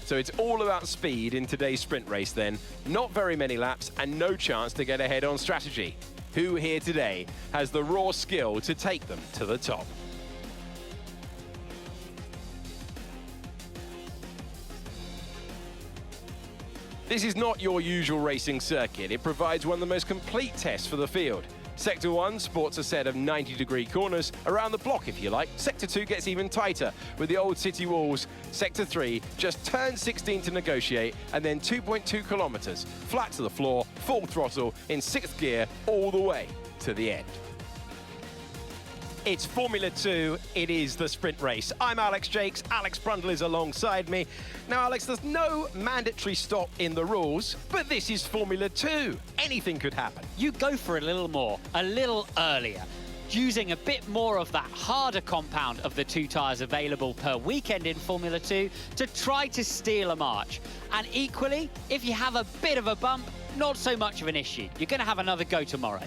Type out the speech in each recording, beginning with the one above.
So it's all about speed in today's sprint race then. Not very many laps and no chance to get ahead on strategy. Who here today has the raw skill to take them to the top? This is not your usual racing circuit. It provides one of the most complete tests for the field. Sector 1 sports a set of 90-degree corners around the block, if you like. Sector 2 gets even tighter with the old city walls. Sector 3 just turns 16 to negotiate, and then 2.2 kilometers, flat to the floor, full throttle, in 6th gear, all the way to the end. It's Formula 2, it is the sprint race. I'm Alex Jakes, Alex Brundle is alongside me. Now Alex, there's no mandatory stop in the rules, but this is Formula 2. Anything could happen. You go for a little more, a little earlier, using a bit more of that harder compound of the two tyres available per weekend in Formula 2 to try to steal a march. And equally, if you have a bit of a bump, not so much of an issue. You're going to have another go tomorrow.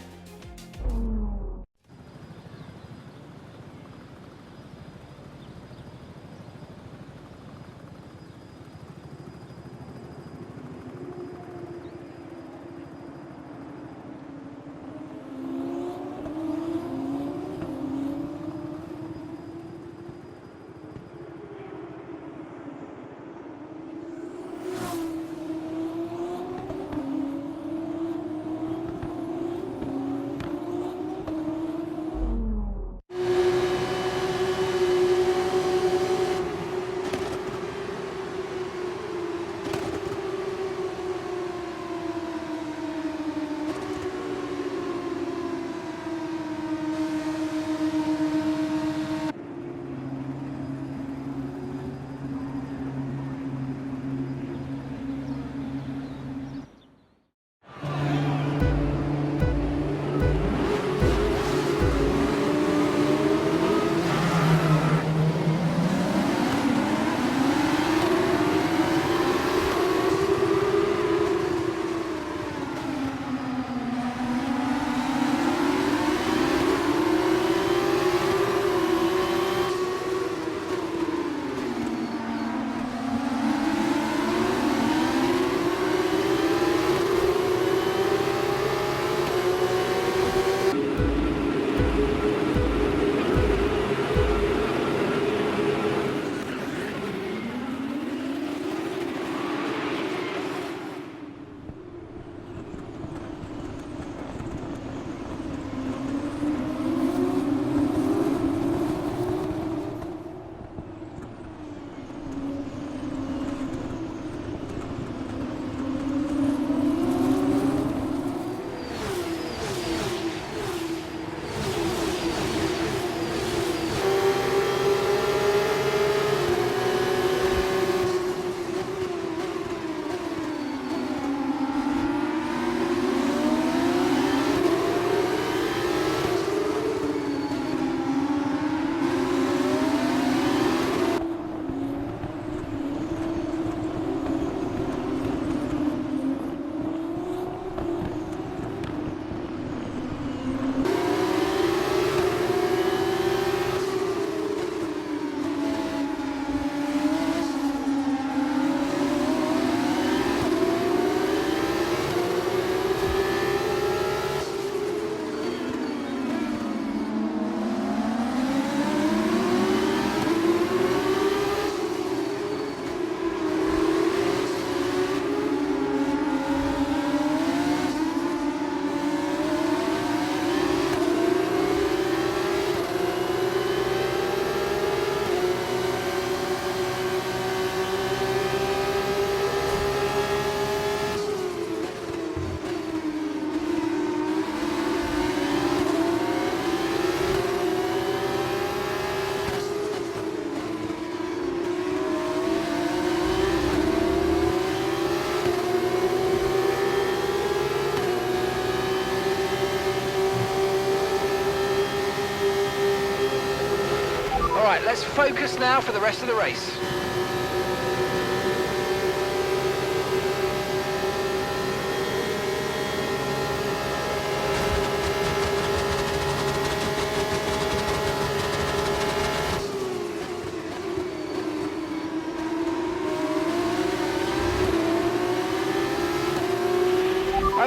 Right, let's focus now for the rest of the race.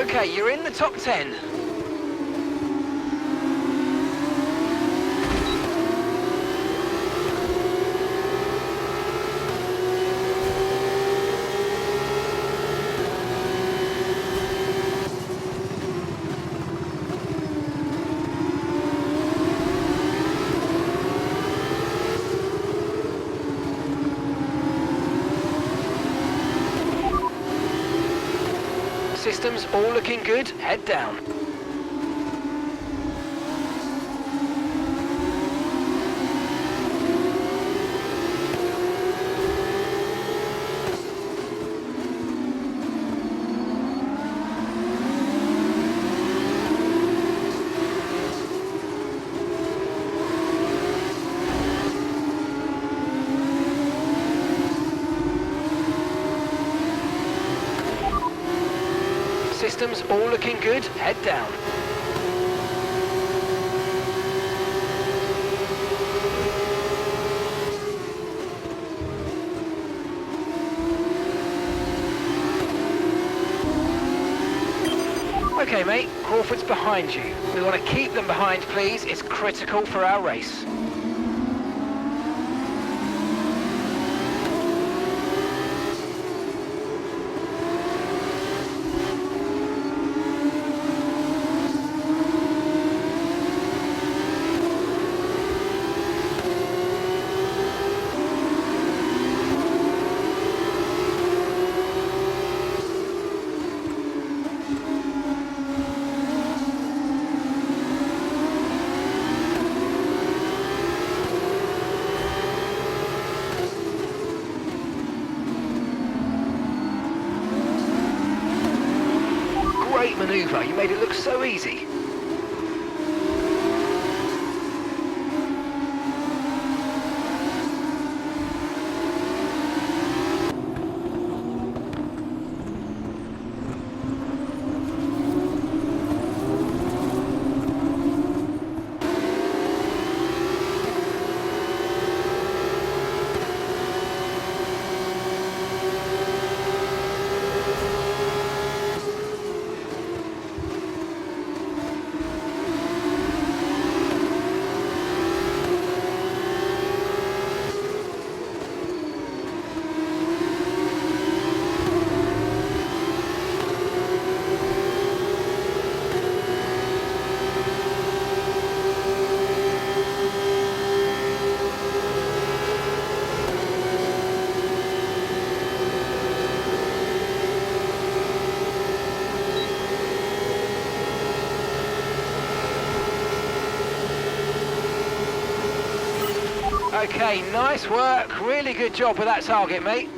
Okay, you're in the top 10. Systems all looking good, head down. Systems all looking good, head down. Okay mate, Crawford's behind you. We want to keep them behind please, it's critical for our race. Great manoeuvre, you made it look so easy. Okay, nice work. Really good job with that target, mate.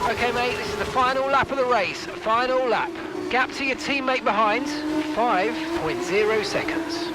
Okay mate, this is the final lap of the race. Final lap. Gap to your teammate behind, 5.0 seconds.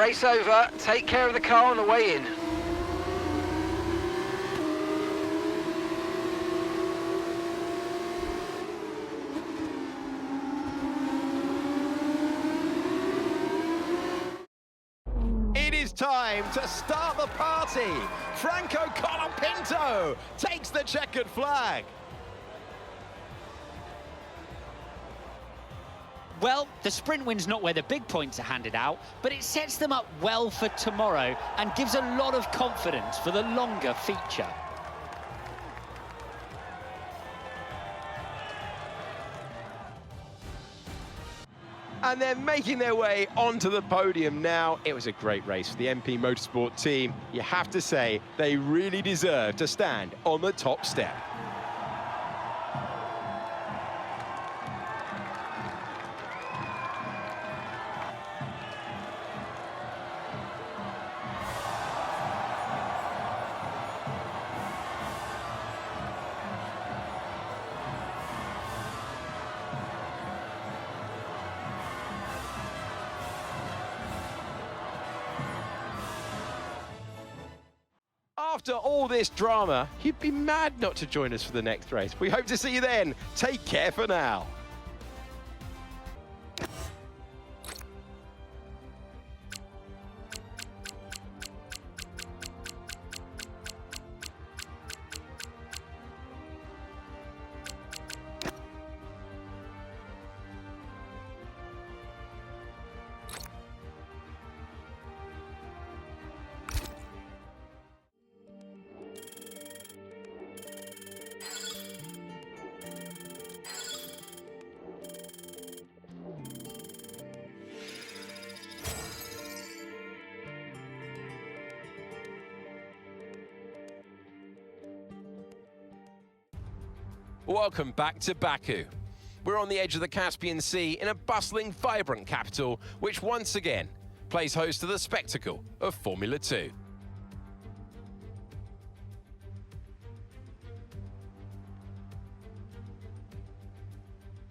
Race over. Take care of the car on the way in. It is time to start the party. Franco Colapinto takes the checkered flag. Well, the sprint win's not where the big points are handed out, but it sets them up well for tomorrow and gives a lot of confidence for the longer feature. And they're making their way onto the podium now. It was a great race for the MP Motorsport team. You have to say, they really deserve to stand on the top step. After all this drama, you'd be mad not to join us for the next race. We hope to see you then. Take care for now. Welcome back to Baku. We're on the edge of the Caspian Sea in a bustling, vibrant capital, which once again plays host to the spectacle of Formula 2.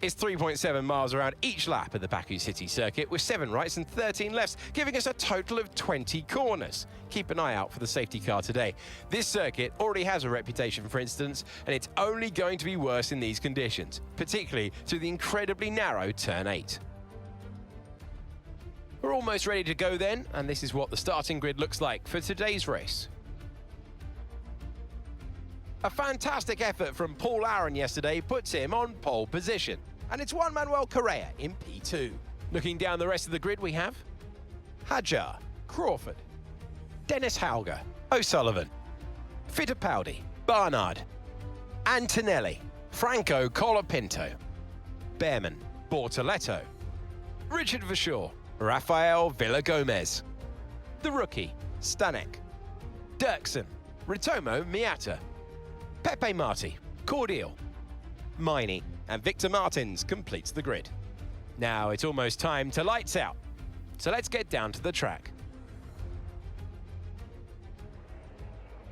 It's 3.7 miles around each lap of the Baku City circuit, with 7 rights and 13 lefts, giving us a total of 20 corners. Keep an eye out for the safety car today. This circuit already has a reputation for incidents, and it's only going to be worse in these conditions, particularly through the incredibly narrow Turn 8. We're almost ready to go then, and this is what the starting grid looks like for today's race. A fantastic effort from Paul Aaron yesterday puts him on pole position, and it's Juan Manuel Correa in P2. Looking down the rest of the grid, we have Hajar, Crawford, Dennis Hauger, O'Sullivan, Fittipaldi, Barnard, Antonelli, Franco Colapinto, Behrman, Bortoletto, Richard Verschoor, Rafael Villagomez, the rookie, Stanek, Dirksen, Ritomo Miata, Pepe Marti, Cordial, Miney, and Victor Martins completes the grid. Now it's almost time to lights out, so let's get down to the track.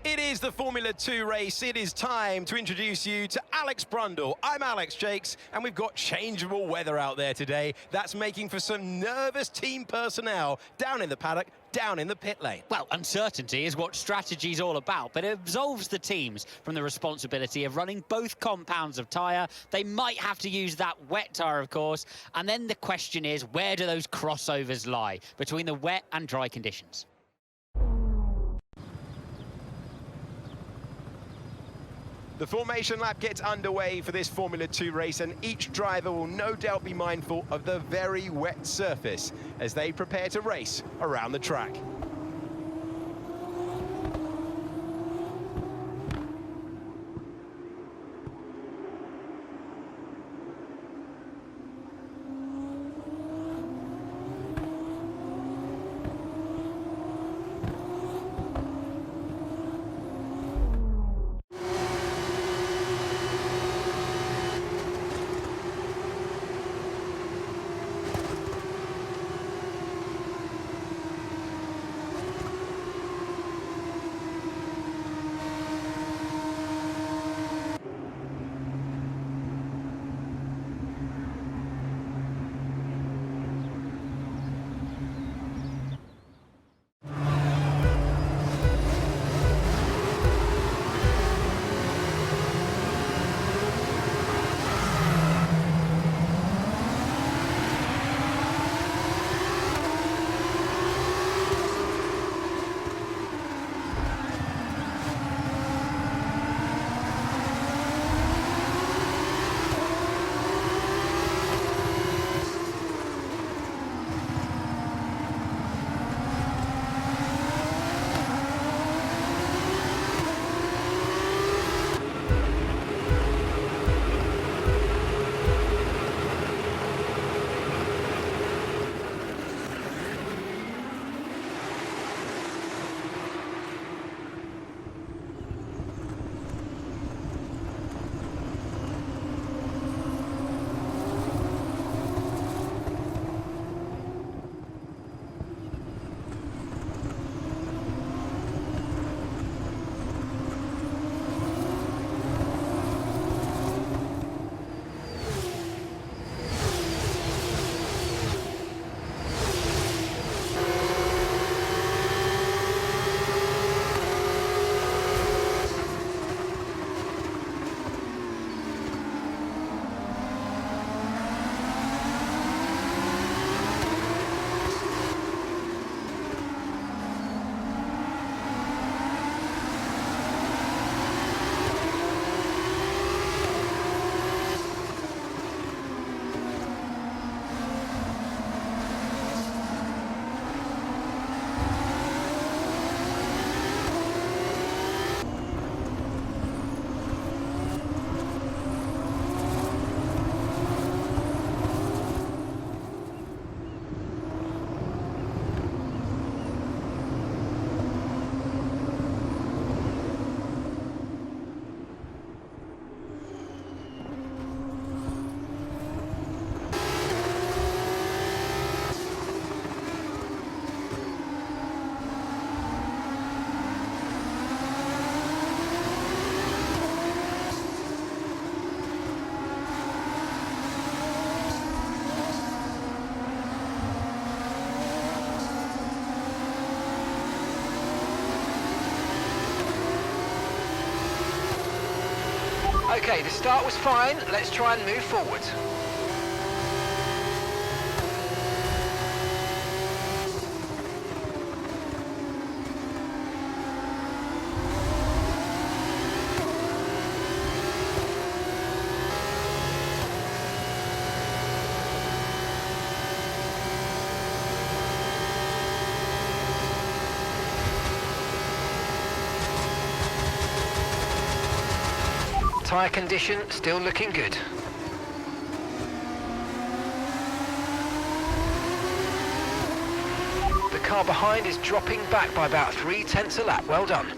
It is the Formula 2 race. It is time to introduce you to Alex Brundle. I'm Alex Jakes, and we've got changeable weather out there today. That's making for some nervous team personnel down in the paddock, down in the pit lane. Well, uncertainty is what strategy's all about, but it absolves the teams from the responsibility of running both compounds of tyre. They might have to use that wet tyre, of course, and then the question is, where do those crossovers lie between the wet and dry conditions? The formation lap gets underway for this Formula 2 race, and each driver will no doubt be mindful of the very wet surface as they prepare to race around the track. Okay, the start was fine. Let's try and move forward. Tyre condition still looking good. The car behind is dropping back by about 0.3 a lap. Well done.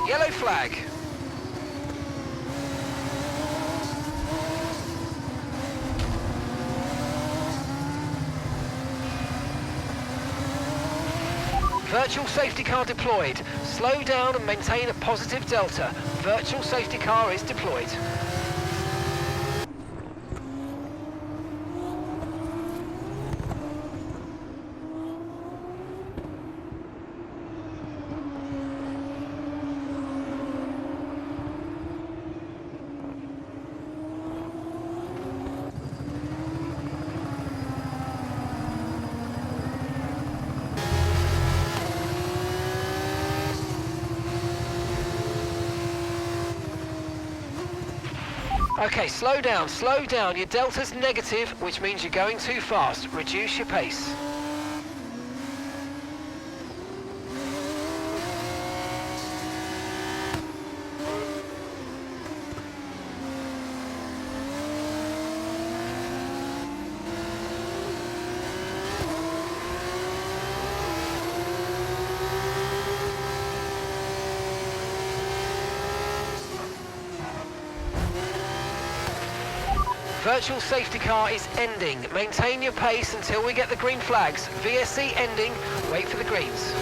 Yellow flag. Virtual safety car deployed. Slow down and maintain a positive delta. Virtual safety car is deployed. Okay, slow down, slow down. Your delta's negative, which means you're going too fast. Reduce your pace. Virtual safety car is ending. Maintain your pace until we get the green flags. VSC ending. Wait for the greens.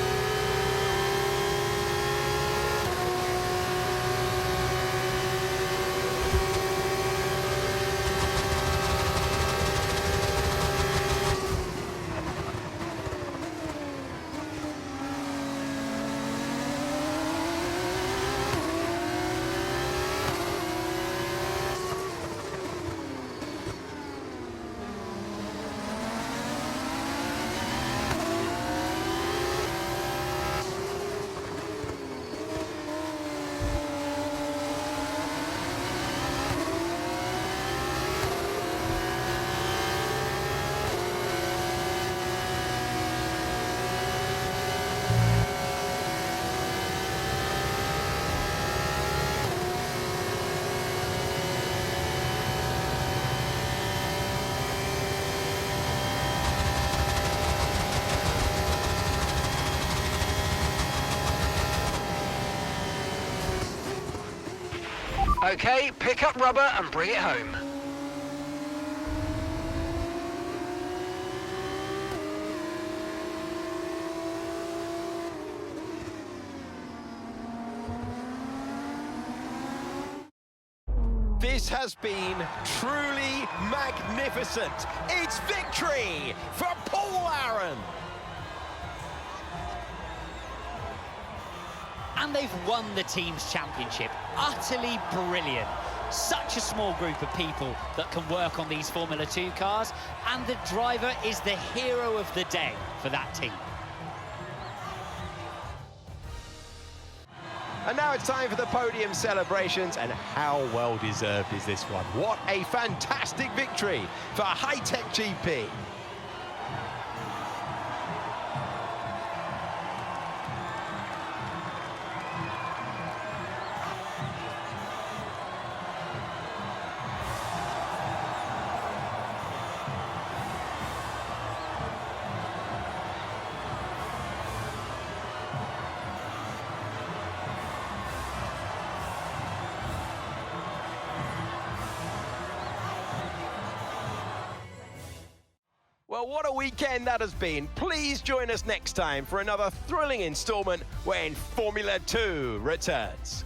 Okay, pick up rubber and bring it home. This has been truly magnificent. It's victory for Paul Aaron. and they've won the team's championship. Utterly brilliant. Such a small group of people that can work on these Formula 2 cars, and the driver is the hero of the day for that team. And now it's time for the podium celebrations, and how well deserved is this one? What a fantastic victory for High-Tech GP. Well, what a weekend that has been. Please join us next time for another thrilling installment when Formula 2 returns.